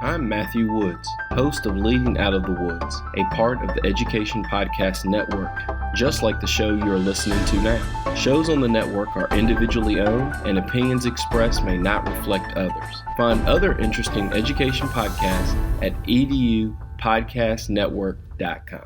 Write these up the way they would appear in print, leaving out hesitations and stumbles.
I'm Matthew Woods, host of Leading Out of the Woods, a part of the Education Podcast Network, just like the show you're listening to now. Shows on the network are individually owned, and opinions expressed may not reflect others. Find other interesting education podcasts at edupodcastnetwork.com.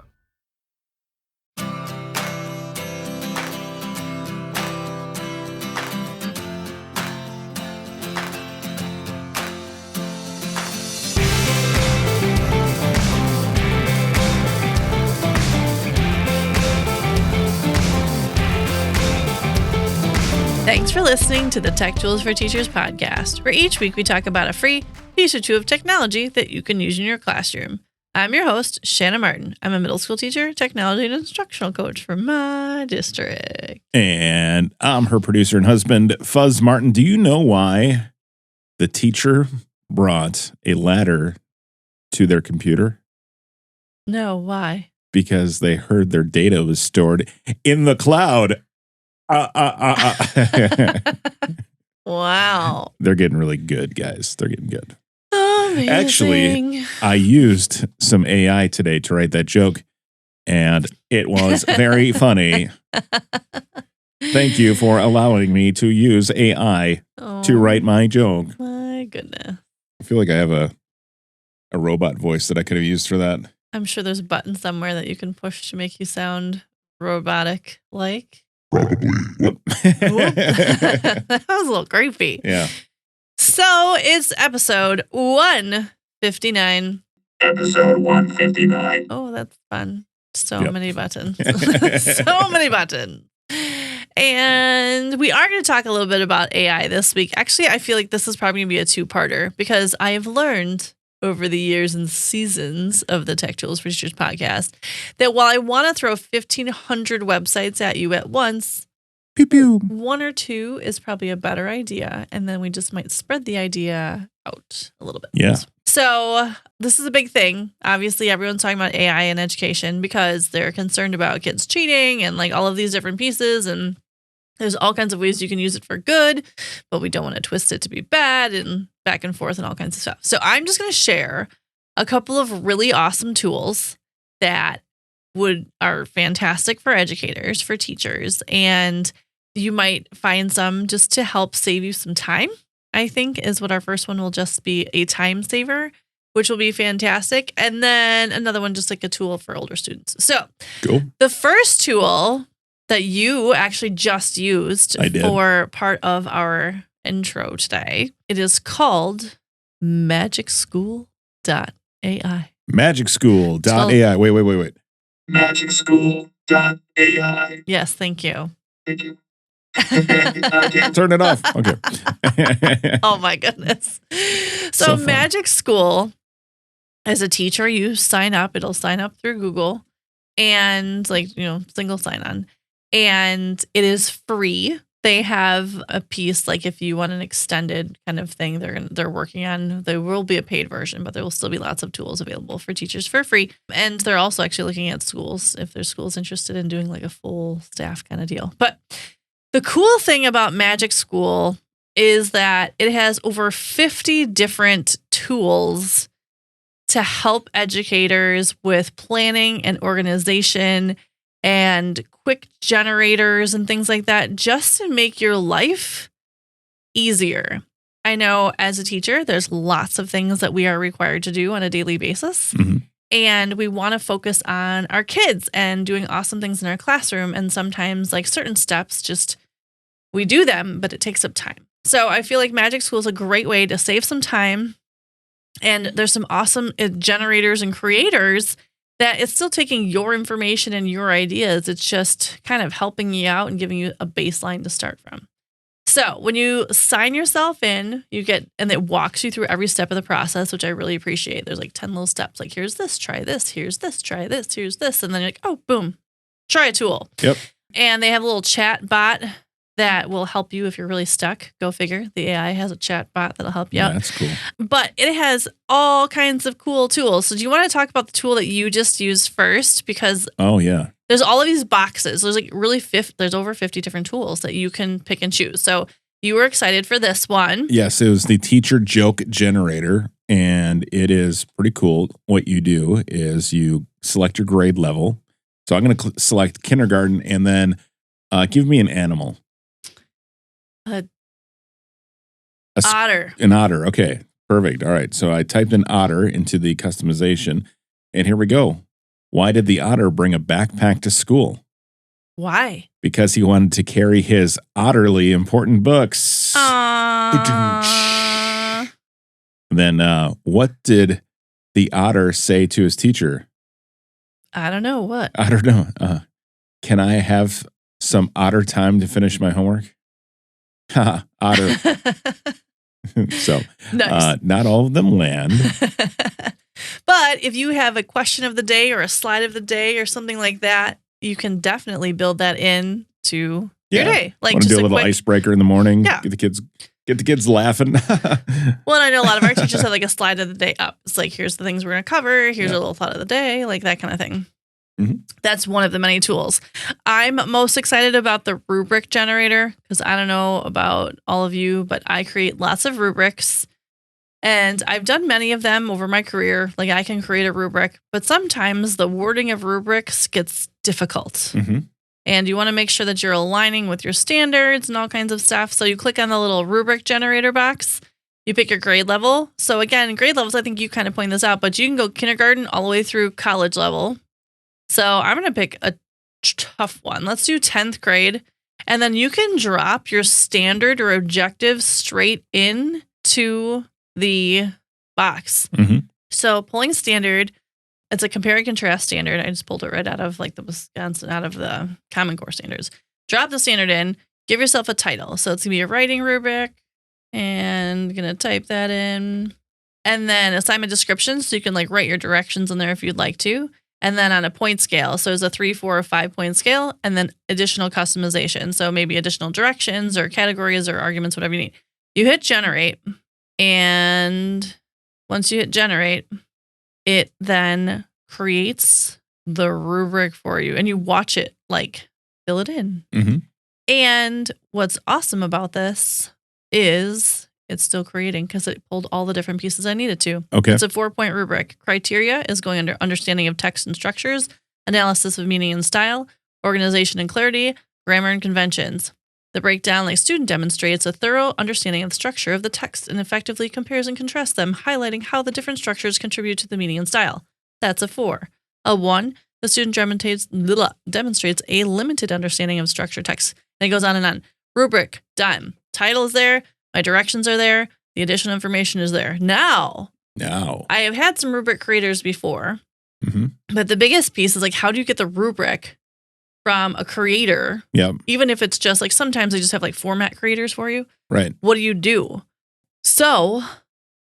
Thanks for listening to the Tech Tools for Teachers podcast, where each week we talk about a free piece or two of technology that you can use in your classroom. I'm your host, Shanna Martin. I'm a middle school teacher, technology and instructional coach for my district. And I'm her producer and husband, Fuzz Martin. Do you know why the teacher brought a ladder to their computer? No, why? Because they heard their data was stored in the cloud. Wow. They're getting really good, guys. They're getting good. Amazing. Actually, I used some AI today to write that joke, and it was very funny. Thank you for allowing me to use AI to write my joke. My goodness. I feel like I have a robot voice that I could have used for that. I'm sure there's a button somewhere that you can push to make you sound robotic-like. Probably. That was a little creepy. Yeah. So it's episode 159. Episode 159. Oh, that's fun. So Yep. many buttons. So many buttons. And we are going to talk a little bit about AI this week. Actually, I feel like this is probably going to be a two-parter because I have learned over the years and seasons of the Tech Tools for Teachers podcast that while I want to throw 1,500 websites at you at once, Pew pew. one or two is probably a better idea. And then we just might spread the idea out a little bit. Yeah. So this is a big thing. Obviously, everyone's talking about AI in education because they're concerned about kids cheating and like all of these different pieces. And there's all kinds of ways you can use it for good, but we don't want to twist it to be bad and back and forth and all kinds of stuff. So I'm just going to share a couple of really awesome tools that are fantastic for educators, for teachers, and you might find some just to help save you some time, I think, is what our first one will just be, a time saver, which will be fantastic. And then another one, just like a tool for older students. So Cool. the first tool that you actually just used for part of our intro today, it is called MagicSchool.ai. MagicSchool.ai. Wait. MagicSchool.ai. Yes, thank you. Thank you. Turn it off. Okay. Oh my goodness. So So fun. Magic School, as a teacher, you sign up. It'll sign up through Google and single sign on. And it is free. They have a piece, like if you want an extended kind of thing, they're working on. There will be a paid version, but there will still be lots of tools available for teachers for free. And they're also actually looking at schools if there's schools interested in doing like a full staff kind of deal. But the cool thing about Magic School is that it has over 50 different tools to help educators with planning and organization and quick generators and things like that, just to make your life easier. I know as a teacher, there's lots of things that we are required to do on a daily basis. Mm-hmm. And we want to focus on our kids and doing awesome things in our classroom. And sometimes like certain steps, we do them, but it takes up time. So I feel like Magic School is a great way to save some time. And there's some awesome generators and creators that it's still taking your information and your ideas. It's just kind of helping you out and giving you a baseline to start from. So when you sign yourself in, and it walks you through every step of the process, which I really appreciate. There's like 10 little steps. Like, here's this, try this, here's this, try this, here's this. And then you're like, oh, boom, try a tool. Yep. And they have a little chat bot that will help you if you're really stuck. Go figure. The AI has a chat bot that'll help you out. That's cool. But it has all kinds of cool tools. So do you want to talk about the tool that you just used first? Because there's all of these boxes. There's like there's over 50 different tools that you can pick and choose. So you were excited for this one. Yes, it was the teacher joke generator. and it is pretty cool. What you do is you select your grade level. So I'm going to select kindergarten, and then give me an animal. Otter. An otter. Okay, perfect. All right. So I typed an otter into the customization, and here we go. Why did the otter bring a backpack to school? Why? Because he wanted to carry his otterly important books. Then what did the otter say to his teacher? I don't know. What? I don't know. Can I have some otter time to finish my homework? Ha, otter. So Nice. not all of them land. But if you have a question of the day or a slide of the day or something like that, you can definitely build that in to your day. Like want to just do a little icebreaker in the morning. Yeah. Get the kids laughing. Well, and I know a lot of our teachers have like a slide of the day up. It's like, here's the things we're going to cover. Here's a little thought of the day, like that kind of thing. Mm-hmm. That's one of the many tools. I'm most excited about the rubric generator because I don't know about all of you, but I create lots of rubrics. And I've done many of them over my career. Like I can create a rubric, but sometimes the wording of rubrics gets difficult. Mm-hmm. And you want to make sure that you're aligning with your standards and all kinds of stuff. So you click on the little rubric generator box. You pick your grade level. So again, grade levels, I think you kind of point this out, but you can go kindergarten all the way through college level. So I'm going to pick a tough one. Let's do 10th grade. And then you can drop your standard or objective straight into the box. Mm-hmm. So pulling standard, it's a compare and contrast standard. I just pulled it right out of like the Wisconsin, out of the Common Core standards. Drop the standard in, give yourself a title. So it's going to be a writing rubric, and going to type that in. And then assignment descriptions, so you can like write your directions in there if you'd like to. And then on a point scale, so there's a 3, 4, or 5 point scale, and then additional customization. So maybe additional directions or categories or arguments, whatever you need. You hit generate, and once you hit generate, it then creates the rubric for you, and you watch it like fill it in. Mm-hmm. And what's awesome about this is it's still creating because it pulled all the different pieces I needed to. Okay. It's a 4-point rubric. Criteria is going under understanding of text and structures, analysis of meaning and style, organization and clarity, grammar and conventions. The breakdown, like student demonstrates a thorough understanding of the structure of the text and effectively compares and contrasts them, highlighting how the different structures contribute to the meaning and style. That's a 4. A 1, the student demonstrates a limited understanding of structured text. And it goes on and on. Rubric, done. Title is there. My directions are there. The additional information is there. Now, I have had some rubric creators before, but the biggest piece is like, how do you get the rubric from a creator? Yep. Even if it's just like, sometimes they just have like format creators for you. Right. What do you do? So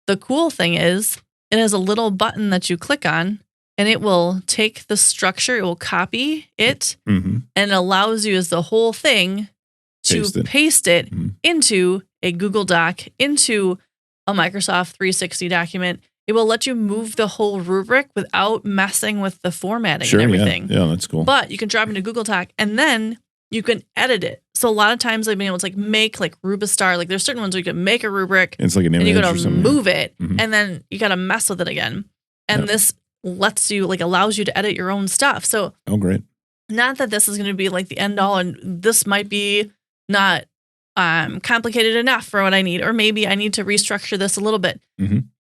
the cool thing is it has a little button that you click on, and it will take the structure, it will copy it, and it allows you as the whole thing to paste it into a Google Doc, into a Microsoft 360 document. It will let you move the whole rubric without messing with the formatting and everything. Yeah, that's cool. But you can drop into Google Doc, and then you can edit it. So a lot of times I've been able to like make like Rubistar. Like there's certain ones where you can make a rubric. It's like an image, and you or got to something. move it, and then you got to mess with it again. And this lets you, like, allows you to edit your own stuff. So, great. Not that this is going to be like the end all, and this might be not complicated enough for what I need, or maybe I need to restructure this a little bit.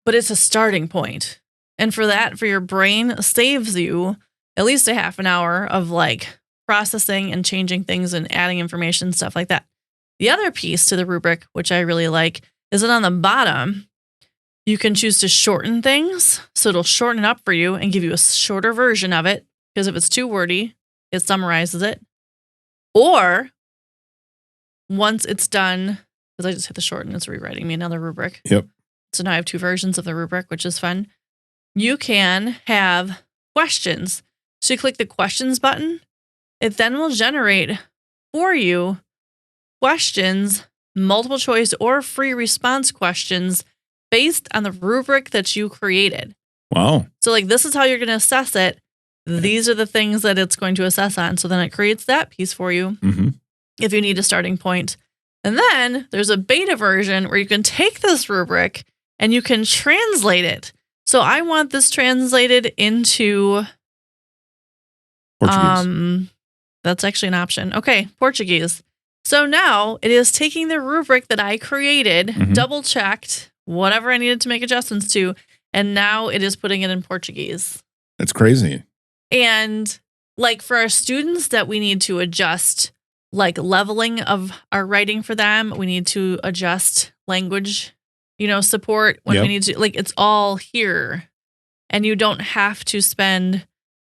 But it's a starting point, and for that, for your brain, saves you at least a half an hour of like processing and changing things and adding information, stuff like that. The other piece to the rubric, which I really like, is that on the bottom, you can choose to shorten things. So it'll shorten it up for you and give you a shorter version of it. Because if it's too wordy, it summarizes it. Or once it's done, because I just hit the shorten, it's rewriting me another rubric. Yep. So now I have 2 versions of the rubric, which is fun. You can have questions. So you click the questions button. It then will generate for you questions, multiple choice or free response questions based on the rubric that you created. Wow. So like, this is how you're going to assess it. These are the things that it's going to assess on. So then it creates that piece for you if you need a starting point. And then there's a beta version where you can take this rubric and you can translate it. So I want this translated into Portuguese. That's actually an option. Okay, Portuguese. So now it is taking the rubric that I created, Mhm. double checked whatever I needed to make adjustments to, and now it is putting it in Portuguese. That's crazy. And like for our students that we need to adjust like leveling of our writing for them, we need to adjust language, support when we Yep. need to, like, it's all here. And you don't have to spend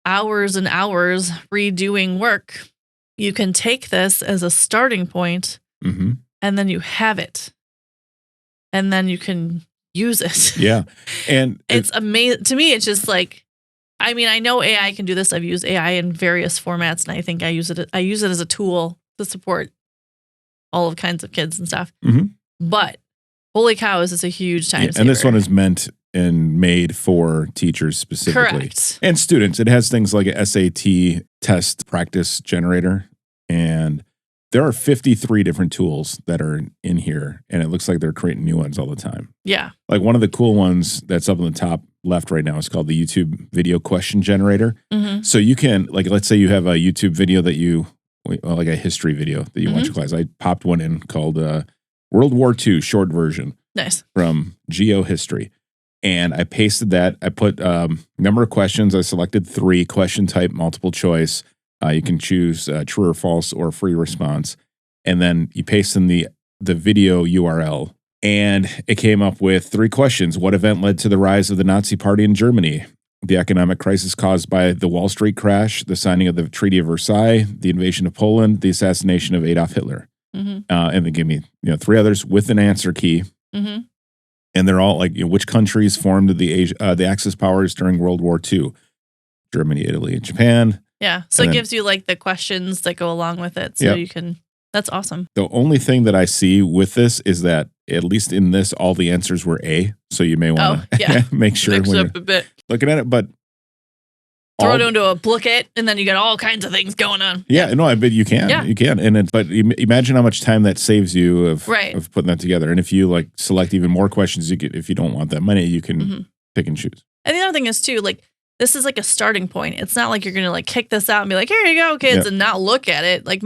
hours and hours redoing work. You can take this as a starting point Mm-hmm. and then you have it. And then you can use it. Yeah. And It's amazing. To me, it's just like, I mean, I know AI can do this. I've used AI in various formats, and I think I use it as a tool to support all kinds of kids and stuff. Mhm. But holy cow, is this a huge time saver. and this one is meant and made for teachers specifically. Correct. And students. It has things like a SAT test practice generator. And there are 53 different tools that are in here. And it looks like they're creating new ones all the time. Yeah. Like one of the cool ones that's up on the top left right now is called the YouTube video question generator. Mm-hmm. So you can, like, let's say you have a YouTube video that like a history video that you watch in class. I popped one in called World War II short version Nice. from Geohistory. And I pasted that. I put number of questions. I selected 3, question type, multiple choice. You can choose true or false or free response. And then you paste in the video URL. And it came up with 3 questions. What event led to the rise of the Nazi Party in Germany? The economic crisis caused by the Wall Street crash, the signing of the Treaty of Versailles, the invasion of Poland, the assassination of Adolf Hitler. Mm-hmm. And they gave me 3 others with an answer key. Mm-hmm. And they're all like, which countries formed the Axis powers during World War II? Germany, Italy, and Japan. Yeah. So it gives you like the questions that go along with it. So you can, that's awesome. The only thing that I see with this is that, at least in this, all the answers were A. So you may want to make sure Mix when it you're up a bit. looking at it. But Throw it into a booklet, and then you got all kinds of things going on. Yeah, no, I bet you can. Yeah. You can. But imagine how much time that saves you of putting that together. And if you like select even more questions, if you don't want that many, you can pick and choose. And the other thing is too, like, this is like a starting point. It's not like you're going to like kick this out and be like, here you go, kids, and not look at it. Like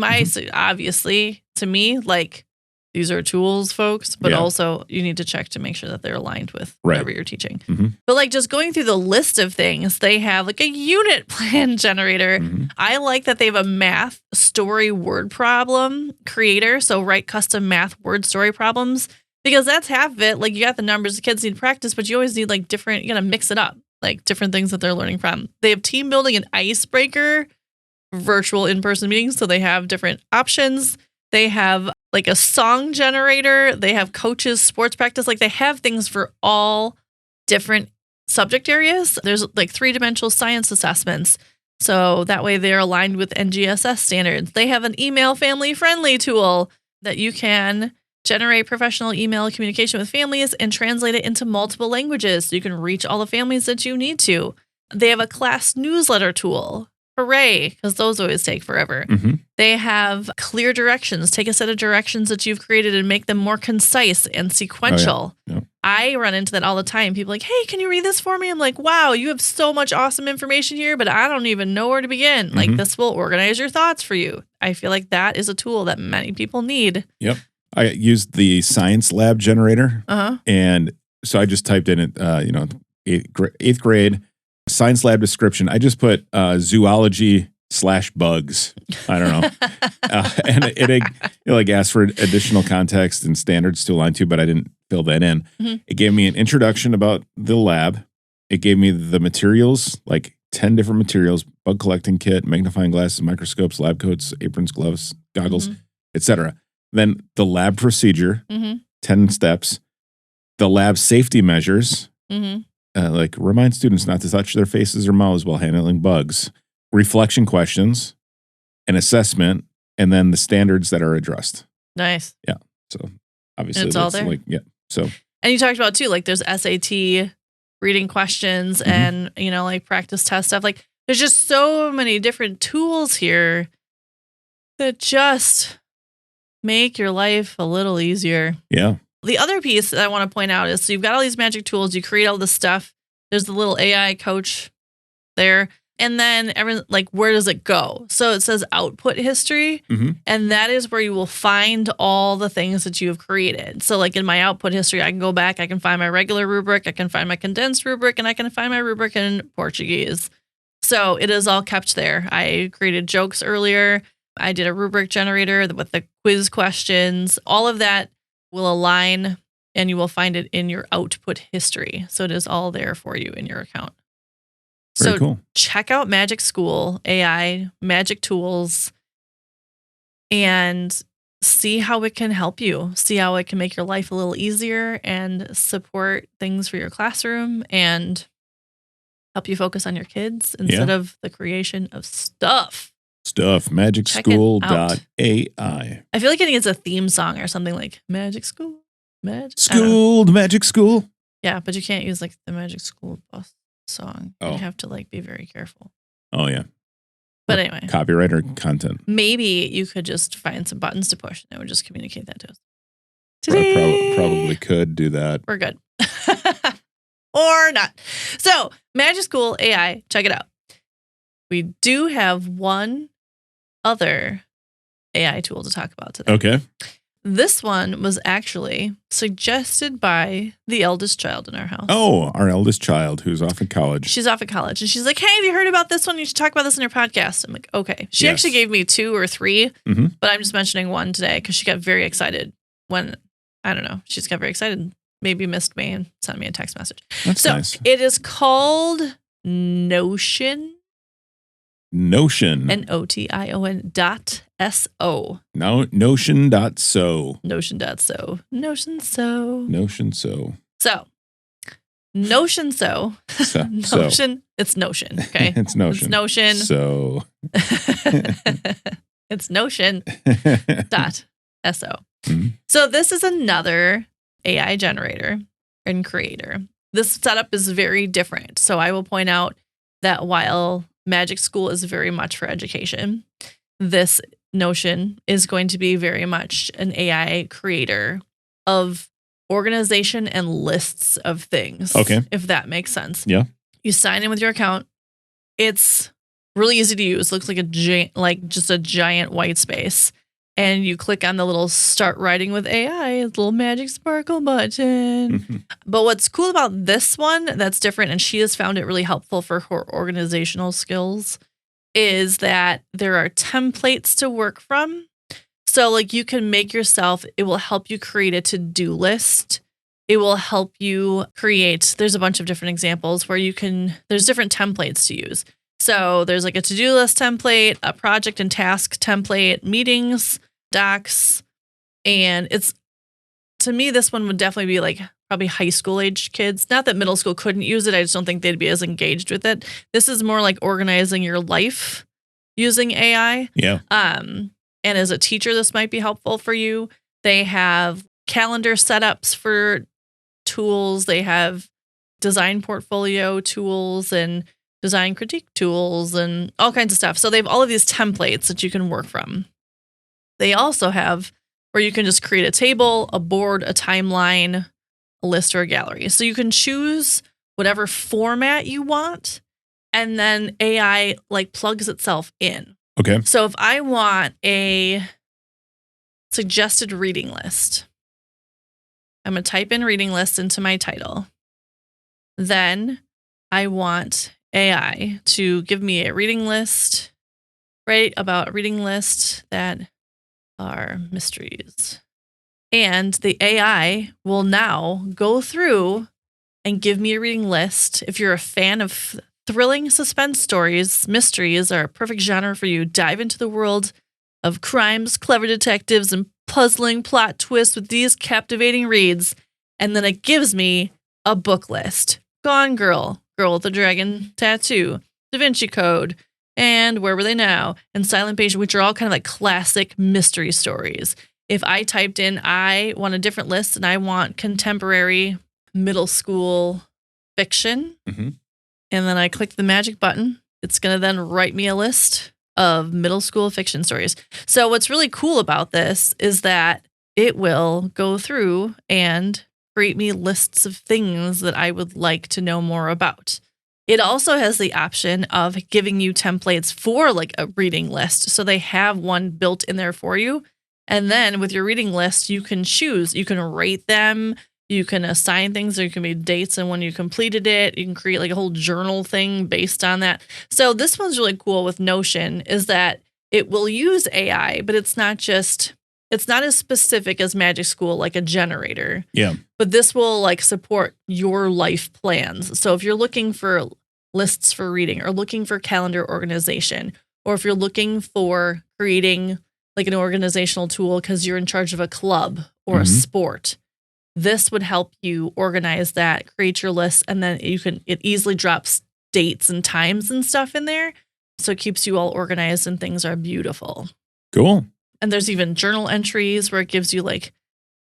obviously to me, like these are tools, folks, but also you need to check to make sure that they're aligned with whatever you're teaching. Mm-hmm. But like just going through the list of things, they have like a unit plan generator. Mm-hmm. I like that they have a math story word problem creator. So write custom math word story problems, because that's half of it. Like you got the numbers the kids need practice, but you always need like different, you got to mix it up, like different things that they're learning from. They have team building and icebreaker, virtual in-person meetings. So they have different options. They have like a song generator. They have coaches, sports practice. Like they have things for all different subject areas. There's like 3-dimensional science assessments. So that way they're aligned with NGSS standards. They have an email family friendly tool that you can generate professional email communication with families and translate it into multiple languages so you can reach all the families that you need to. They have a class newsletter tool. Hooray, because those always take forever. Mm-hmm. They have clear directions. Take a set of directions that you've created and make them more concise and sequential. Oh, yeah. I run into that all the time. People are like, hey, can you read this for me? I'm like, wow, you have so much awesome information here, but I don't even know where to begin. Mm-hmm. Like this will organize your thoughts for you. I feel like that is a tool that many people need. Yep. I used the science lab generator. Uh-huh. And so I just typed in it, eighth grade science lab description. I just put zoology/bugs. I don't know. And it like asked for additional context and standards to align to, but I didn't fill that in. Mm-hmm. It gave me an introduction about the lab. It gave me the materials, like 10 different materials: bug collecting kit, magnifying glasses, microscopes, lab coats, aprons, gloves, goggles, etc. Then the lab procedure, 10 steps, the lab safety measures, like remind students not to touch their faces or mouths while handling bugs, reflection questions, an assessment, and then the standards that are addressed. Nice. Yeah. So obviously it's all there. So. And you talked about too, like there's SAT reading questions and, like practice test stuff. Like there's just so many different tools here that just make your life a little easier. Yeah. the other piece that I want to point out is, so you've got all these magic tools, you create all this stuff. There's the little AI coach there. And then where does it go? So it says output history, and that is where you will find all the things that you have created. So like in my output history, I can go back, I can find my regular rubric, I can find my condensed rubric, and I can find my rubric in Portuguese. So it is all kept there. I created jokes earlier. I did a rubric generator with the quiz questions. All of that will align, and you will find it in your output history. So it is all there for you in your account. Very cool. Check out Magic School AI, Magic Tools, and see how it can help you. See how it can make your life a little easier and support things for your classroom and help you focus on your kids instead of the creation of stuff. MagicSchool.ai. I feel like it needs a theme song or something like Magic School. Magic School. Yeah, but you can't use like the Magic School bus song. Oh. You have to be very careful. Oh, yeah. But anyway. Copyright or content. Maybe you could just find some buttons to push and it would just communicate that to us. Probably could do that. We're good. Or not. So, Magic School AI, check it out. We do have one other AI tool to talk about today. Okay. This one was actually suggested by the eldest child in our house. Oh, our eldest child who's off at college. She's off at college. And she's like, hey, have you heard about this one? You should talk about this in your podcast. I'm like, okay. She actually gave me 2 or 3, but I'm just mentioning one today because she got very excited when, I don't know, she just got very excited. Maybe missed me and sent me a text message. That's nice. It is called Notion. Notion. Notion.so. Notion.so. Notion.so. So, Notion.so. Notion. It's Notion. Okay. It's Notion. It's Notion. So. It's Notion.so. So this is another AI generator and creator. This setup is very different. So I will point out that while Magic School is very much for education, this Notion is going to be very much an AI creator of organization and lists of things. Okay. If that makes sense. Yeah. You sign in with your account. It's really easy to use. Looks like just a giant white space. And you click on the little start writing with AI, little magic sparkle button. But what's cool about this one that's different, and she has found it really helpful for her organizational skills, is that there are templates to work from. So you can make yourself, it will help you create a to-do list. It will help you create, there's a bunch of different examples where there's different templates to use. So there's a to-do list template, a project and task template, meetings, docs, and to me, this one would definitely be probably high school age kids. Not that middle school couldn't use it. I just don't think they'd be as engaged with it. This is more like organizing your life using AI. Yeah. And as a teacher, this might be helpful for you. They have calendar setups for tools. They have design portfolio tools and design critique tools and all kinds of stuff. So they have all of these templates that you can work from. They also have where you can just create a table, a board, a timeline, a list, or a gallery. So you can choose whatever format you want, and then AI plugs itself in. Okay. So if I want a suggested reading list, I'm going to type in reading list into my title. Then I want AI to give me a reading list, write about a reading list that are mysteries. And the AI will now go through and give me a reading list. If you're a fan of thrilling suspense stories, mysteries are a perfect genre for you. Dive into the world of crimes, clever detectives, and puzzling plot twists with these captivating reads. And then it gives me a book list. Gone Girl, Girl with the Dragon Tattoo, Da Vinci Code, and Where Were They Now, and Silent Patient, which are all kind of classic mystery stories. If I typed in, I want a different list and I want contemporary middle school fiction, and then I click the magic button, it's going to then write me a list of middle school fiction stories. So what's really cool about this is that it will go through and create me lists of things that I would like to know more about. It also has the option of giving you templates for like a reading list. So they have one built in there for you. And then with your reading list, you can choose. You can rate them. You can assign things. There can be dates and when you completed it. You can create like a whole journal thing based on that. So this one's really cool with Notion is that it will use AI, but it's not as specific as Magic School, like a generator. Yeah. But this will like support your life plans. So if you're looking for lists for reading or looking for calendar organization, or if you're looking for creating like an organizational tool because you're in charge of a club or a sport, this would help you organize that, create your list, and then it easily drops dates and times and stuff in there. So it keeps you all organized and things are beautiful. Cool. And there's even journal entries where it gives you like,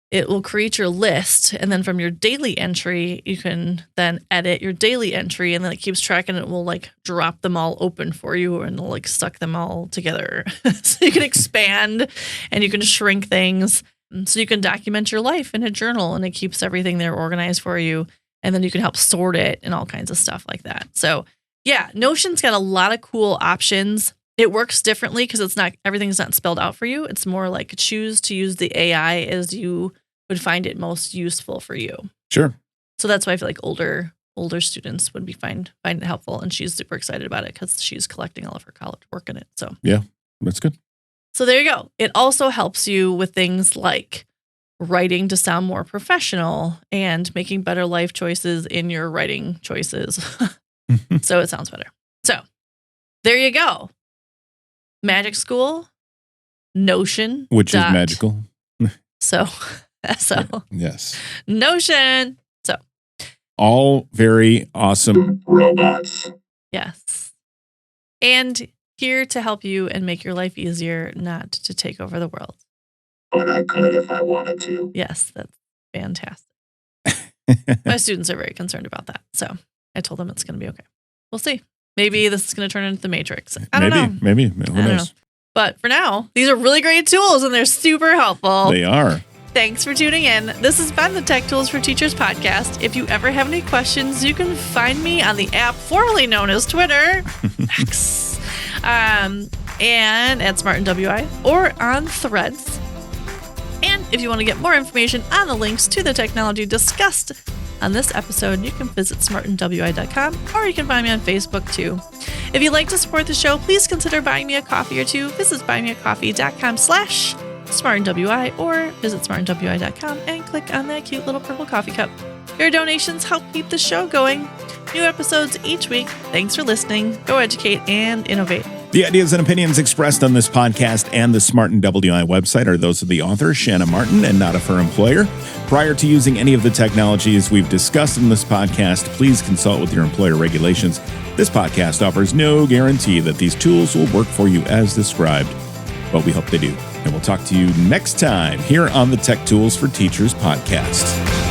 it will create your list. And then from your daily entry, you can then edit your daily entry and then it keeps track and it will like drop them all open for you and it'll like suck them all together. So you can expand and you can shrink things. So you can document your life in a journal and it keeps everything there organized for you. And then you can help sort it and all kinds of stuff like that. So yeah, Notion's got a lot of cool options. It works differently because everything's not spelled out for you. It's more like choose to use the AI as you would find it most useful for you. Sure. So that's why I feel like older students would find it helpful. And she's super excited about it because she's collecting all of her college work in it. So yeah, that's good. So there you go. It also helps you with things like writing to sound more professional and making better life choices in your writing choices. So it sounds better. So there you go. Magic School, Notion. Which is magical. So Yes. Notion. So all very awesome robots. yes. And here to help you and make your life easier, not to take over the world. But I could if I wanted to. Yes, that's fantastic. My students are very concerned about that. So I told them it's going to be okay. We'll see. Maybe this is going to turn into the Matrix. I don't know. Maybe. Who knows? But for now, these are really great tools and they're super helpful. They are. Thanks for tuning in. This has been the Tech Tools for Teachers podcast. If you ever have any questions, you can find me on the app formerly known as Twitter, X, and at SmartinWI, or on Threads. And if you want to get more information on the links to the technology discussed on this episode, you can visit smartinwi.com, or you can find me on Facebook too. If you'd like to support the show, please consider buying me a coffee or two. Visit buymeacoffee.com/smartinwi, or visit smartinwi.com and click on that cute little purple coffee cup. Your donations help keep the show going. New episodes each week. Thanks for listening. Go educate and innovate. The ideas and opinions expressed on this podcast and the Smartin WI website are those of the author, Shanna Martin, and not of her employer. Prior to using any of the technologies we've discussed in this podcast, please consult with your employer regulations. This podcast offers no guarantee that these tools will work for you as described, but we hope they do. And we'll talk to you next time here on the Tech Tools for Teachers podcast.